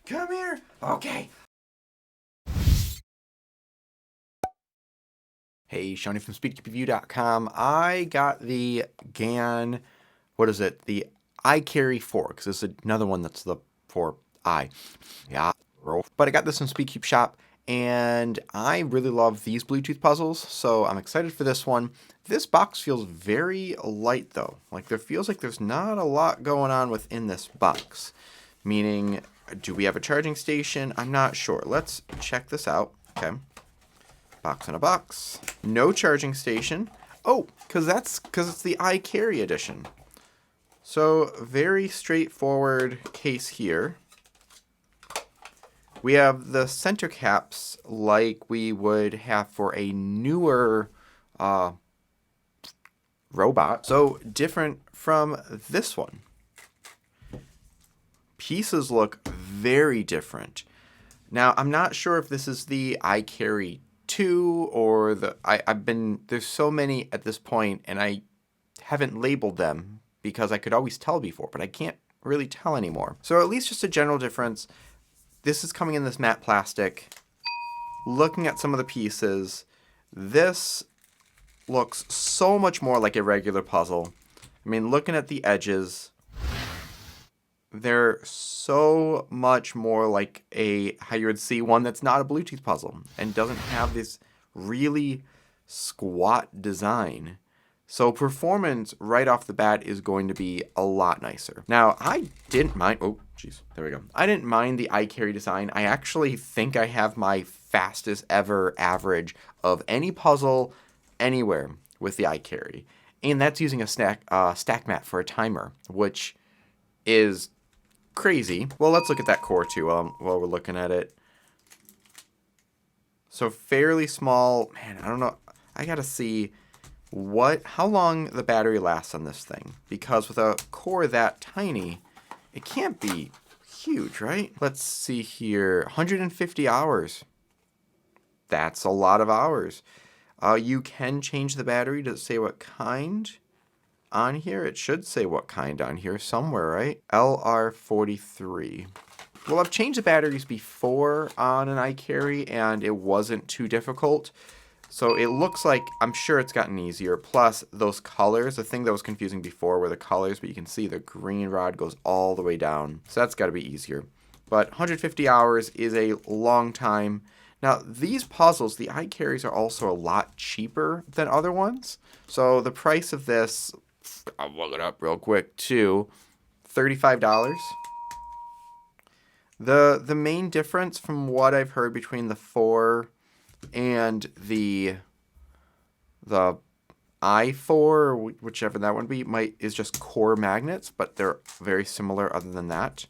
Come here. Okay. Hey, Shoni from SpeedCubeShop.com. I got the what is it? The iCarry 4, because there's another one that's the 4i. Yeah, but I got this from SpeedCubeShop, and I really love these Bluetooth puzzles, so I'm excited for this one. This box feels very light, though. Like, there feels like there's not a lot going on within this box. Meaning, do we have a charging station? I'm not sure. Let's check this out. Okay. Box in a box. No charging station. Oh, because it's the iCarry edition. So very straightforward case here. We have the center caps like we would have for a newer robot. So different from this one. Pieces look very different. Now, I'm not sure if this is the iCarry 2 or there's so many at this point, and I haven't labeled them because I could always tell before, but I can't really tell anymore. So at least just a general difference. This is coming in this matte plastic. Looking at some of the pieces, this looks so much more like a regular puzzle. I mean, looking at the edges, they're so much more like how you would see one that's not a Bluetooth puzzle and doesn't have this really squat design. So performance right off the bat is going to be a lot nicer. Now, I didn't mind, oh, geez, there we go. I didn't mind the iCarry design. I actually think I have my fastest ever average of any puzzle anywhere with the iCarry. And that's using a stack mat for a timer, which is crazy. Well, let's look at that core too while we're looking at it. So fairly small. Man, I don't know. I gotta see how long the battery lasts on this thing, because with a core that tiny, it can't be huge, right? Let's see here. 150 hours. That's a lot of hours. You can change the battery. Does it say what kind? On here, it should say what kind on here somewhere, right? LR43. Well, I've changed the batteries before on an iCarry, and it wasn't too difficult. So it looks like, I'm sure it's gotten easier. Plus, those colors, the thing that was confusing before were the colors, but you can see the green rod goes all the way down. So that's got to be easier. But 150 hours is a long time. Now, these puzzles, the iCarrys are also a lot cheaper than other ones. So the price of this, I'll look it up real quick too, $35. The main difference from what I've heard between the 4 and the i4, whichever that one be, is just core magnets, but they're very similar other than that.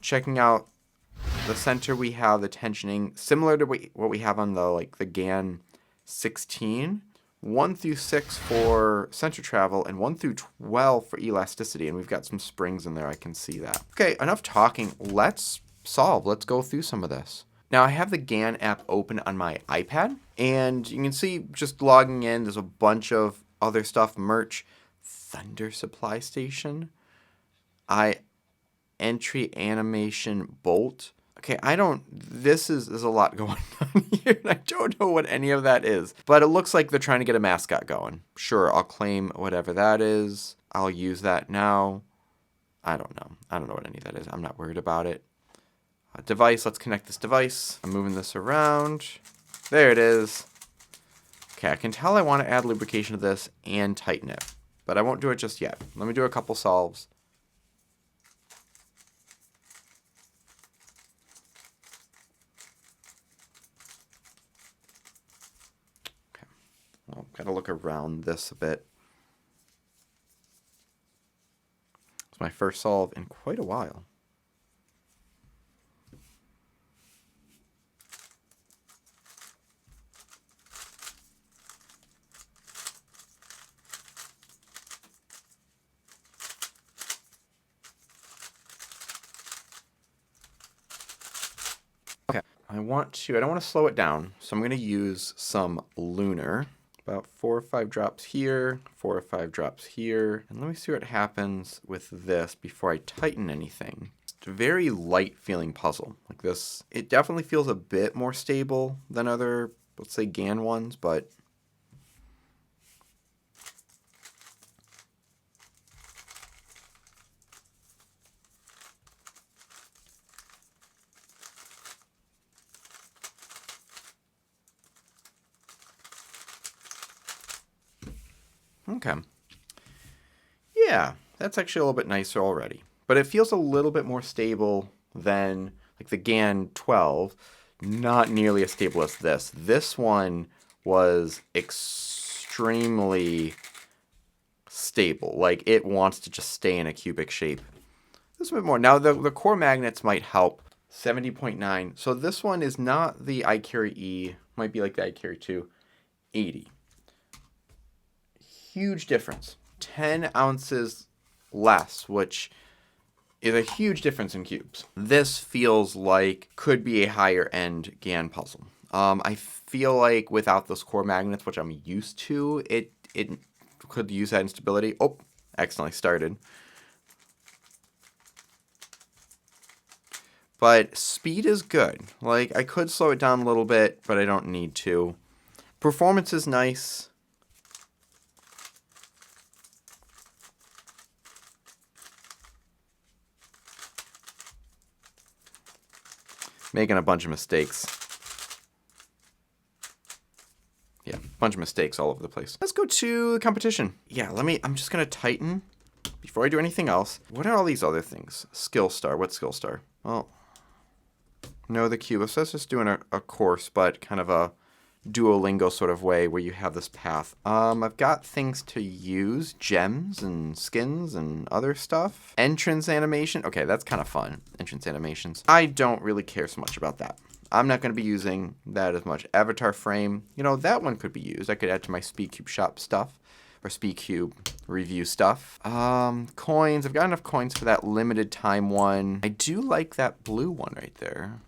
Checking out the center, we have the tensioning similar to what we have on the GAN 16. 1 through 6 for center travel, and 1 through 12 for elasticity, and we've got some springs in there, I can see that. Okay, enough talking, let's go through some of this. Now, I have the GAN app open on my iPad, and you can see just logging in, there's a bunch of other stuff, merch, Thunder Supply Station, entry animation bolt. Okay, this is a lot going on here, and I don't know what any of that is. But it looks like they're trying to get a mascot going. Sure, I'll claim whatever that is. I'll use that now. I don't know. I don't know what any of that is. I'm not worried about it. Device, let's connect this device. I'm moving this around. There it is. Okay, I can tell I want to add lubrication to this and tighten it. But I won't do it just yet. Let me do a couple solves. Well, got to look around this a bit. It's my first solve in quite a while. Okay, I don't want to slow it down, so I'm going to use some lunar. About 4 or 5 drops here, 4 or 5 drops here. And let me see what happens with this before I tighten anything. very light feeling puzzle. Like this, it definitely feels a bit more stable than other, let's say, GAN ones, but okay. Yeah, that's actually a little bit nicer already. But it feels a little bit more stable than like the GAN 12. Not nearly as stable as this. This one was extremely stable. Like it wants to just stay in a cubic shape. This one a bit more. Now the core magnets might help. 70.9. So this one is not the iCarry E. Might be like the iCarry 2. 80. Huge difference. 10 ounces less, which is a huge difference in cubes. This feels like could be a higher end GAN puzzle. I feel like without those core magnets, which I'm used to, it could use that instability. Oh, accidentally started. But speed is good. Like I could slow it down a little bit, but I don't need to. Performance is nice. Making a bunch of mistakes. Yeah, a bunch of mistakes all over the place. Let's go to the competition. Yeah, I'm just gonna tighten before I do anything else. What are all these other things? Skill star, what's skill star? Well, no, the cube. So that's just doing a course, but kind of a Duolingo sort of way where you have this path. I've got things to use, gems and skins and other stuff. Entrance animation. Okay, that's kind of fun. Entrance animations. I don't really care so much about that. I'm not going to be using that as much. Avatar frame. You know, that one could be used. I could add to my SpeedCubeShop stuff or SpeedCube review stuff. Coins. I've got enough coins for that limited time one. I do like that blue one right there.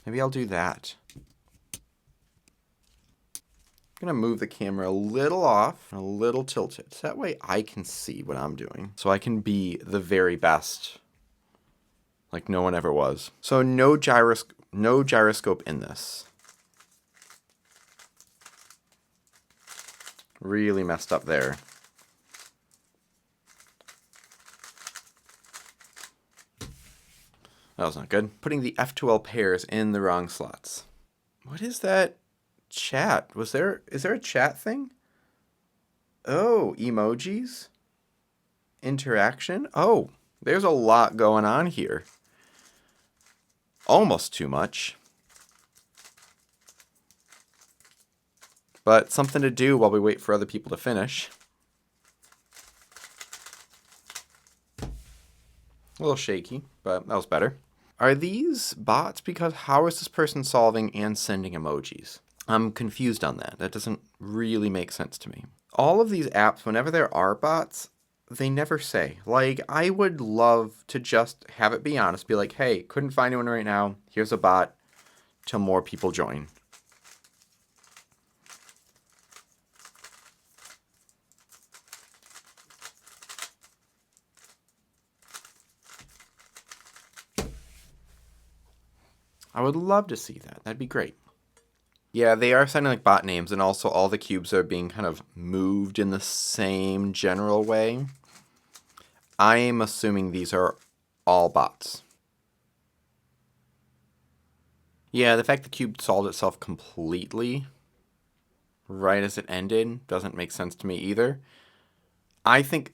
Maybe I'll do that. I'm going to move the camera a little off, a little tilted. So that way I can see what I'm doing. So I can be the very best, like no one ever was. So no gyroscope in this. Really messed up there. That was not good. Putting the F2L pairs in the wrong slots. What is that? Chat. Is there a chat thing? Oh, emojis? Interaction? Oh, there's a lot going on here. Almost too much. But something to do while we wait for other people to finish. A little shaky, but that was better. Are these bots? Because how is this person solving and sending emojis? I'm confused on that. That doesn't really make sense to me. All of these apps, whenever there are bots, they never say. Like, I would love to just have it be honest. Be like, hey, couldn't find anyone right now. Here's a bot till more people join. I would love to see that. That'd be great. Yeah, they are sounding like bot names, and also all the cubes are being kind of moved in the same general way. I'm assuming these are all bots. Yeah, the fact the cube solved itself completely right as it ended doesn't make sense to me either. I think,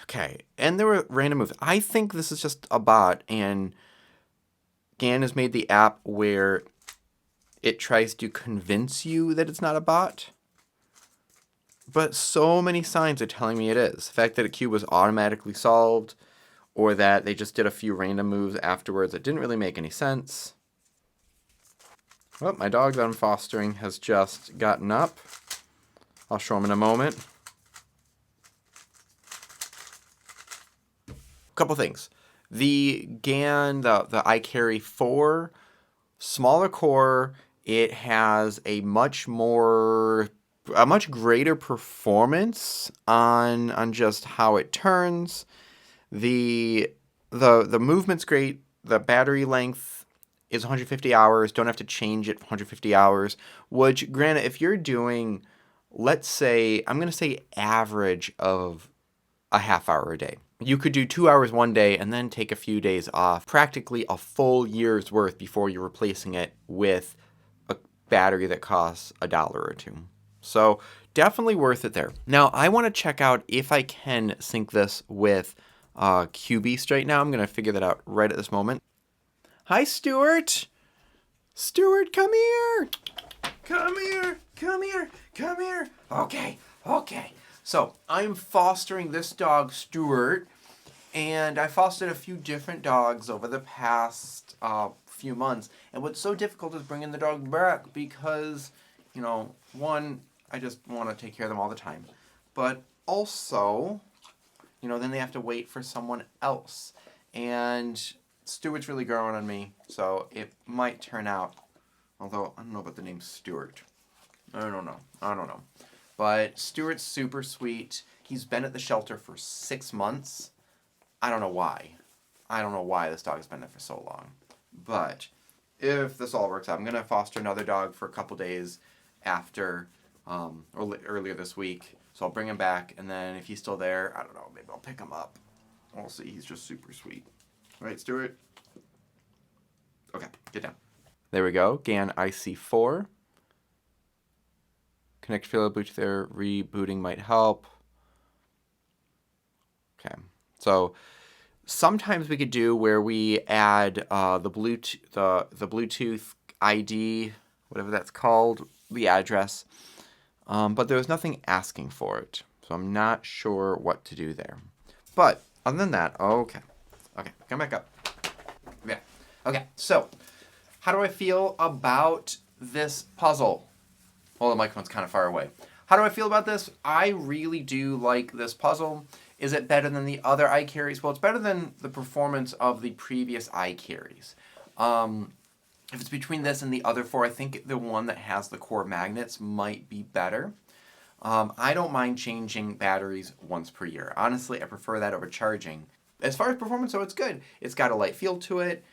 okay, and there were random moves. I think this is just a bot, and GAN has made the app where it tries to convince you that it's not a bot. But so many signs are telling me it is. The fact that a cube was automatically solved, or that they just did a few random moves afterwards that didn't really make any sense. Well, my dog that I'm fostering has just gotten up. I'll show him in a moment. Couple things. The GAN, the iCarry 4, smaller core, it has a much greater performance on just how it turns. The The movement's great. The battery length is 150 hours. Don't have to change it for 150 hours. Which, granted, if you're doing, let's say, I'm going to say average of a half hour a day. You could do 2 hours one day and then take a few days off. Practically a full year's worth before you're replacing it with a battery that costs $1 or $2. So definitely worth it there. Now, I want to check out if I can sync this with QBeast right now. I'm going to figure that out right at this moment. Hi, Stuart. Stuart, come here. Come here. Come here. Come here. Okay. Okay. So I'm fostering this dog, Stuart, and I fostered a few different dogs over the past few months. And what's so difficult is bringing the dog back because, you know, one, I just want to take care of them all the time. But also, you know, then they have to wait for someone else. And Stuart's really growing on me, so it might turn out, although I don't know about the name Stuart. I don't know. But Stuart's super sweet. He's been at the shelter for 6 months. I don't know why. I don't know why this dog has been there for so long. But if this all works out, I'm going to foster another dog for a couple days after, or earlier this week. So I'll bring him back, and then if he's still there, I don't know, maybe I'll pick him up. We'll see. He's just super sweet. All right, Stuart? Okay, get down. There we go. GAN IC4. Connect failed Bluetooth there. Rebooting might help. Okay. So sometimes we could do where we add the Bluetooth ID, whatever that's called, the address. But there was nothing asking for it. So I'm not sure what to do there. But other than that, okay. Okay, come back up. Yeah. Okay, so how do I feel about this puzzle? Well, the microphone's kind of far away. How do I feel about this? I really do like this puzzle. Is it better than the other iCarries? Well, it's better than the performance of the previous iCarries. If it's between this and the other four, I think the one that has the core magnets might be better. I don't mind changing batteries once per year. Honestly, I prefer that over charging. As far as performance, though, it's good. It's got a light feel to it.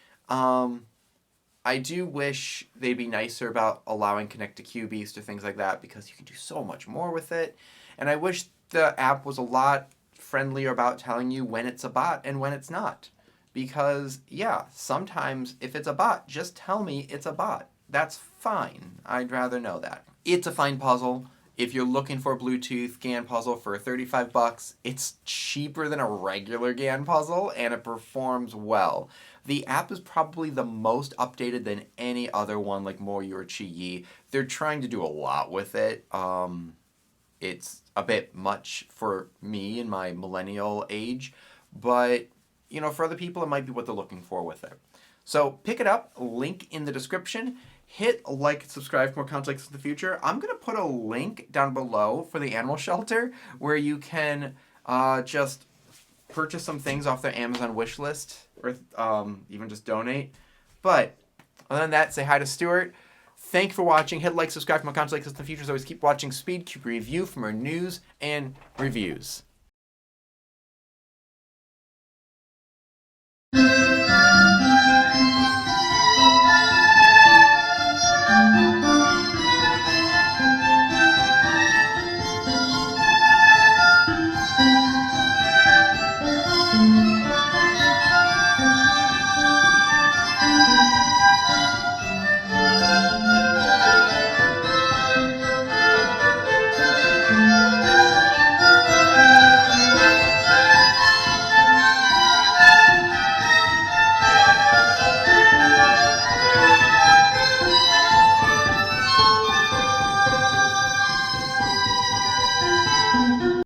I do wish they'd be nicer about allowing Connect to QBeast or things like that because you can do so much more with it. And I wish the app was a lot friendlier about telling you when it's a bot and when it's not. Because, yeah, sometimes if it's a bot, just tell me it's a bot. That's fine. I'd rather know that. It's a fine puzzle. If you're looking for a Bluetooth GAN puzzle for $35, it's cheaper than a regular GAN puzzle, and it performs well. The app is probably the most updated than any other one, like Moyu or Chi-Yi. They're trying to do a lot with it. It's a bit much for me in my millennial age, but you know, for other people, it might be what they're looking for with it. So pick it up, link in the description. Hit like and subscribe for more content like this in the future. I'm going to put a link down below for the animal shelter where you can just purchase some things off their Amazon wish list or even just donate. But other than that, say hi to Stuart. Thank you for watching. Hit like, subscribe for more content like this in the future. As always, keep watching SpeedCube Review for more news and reviews.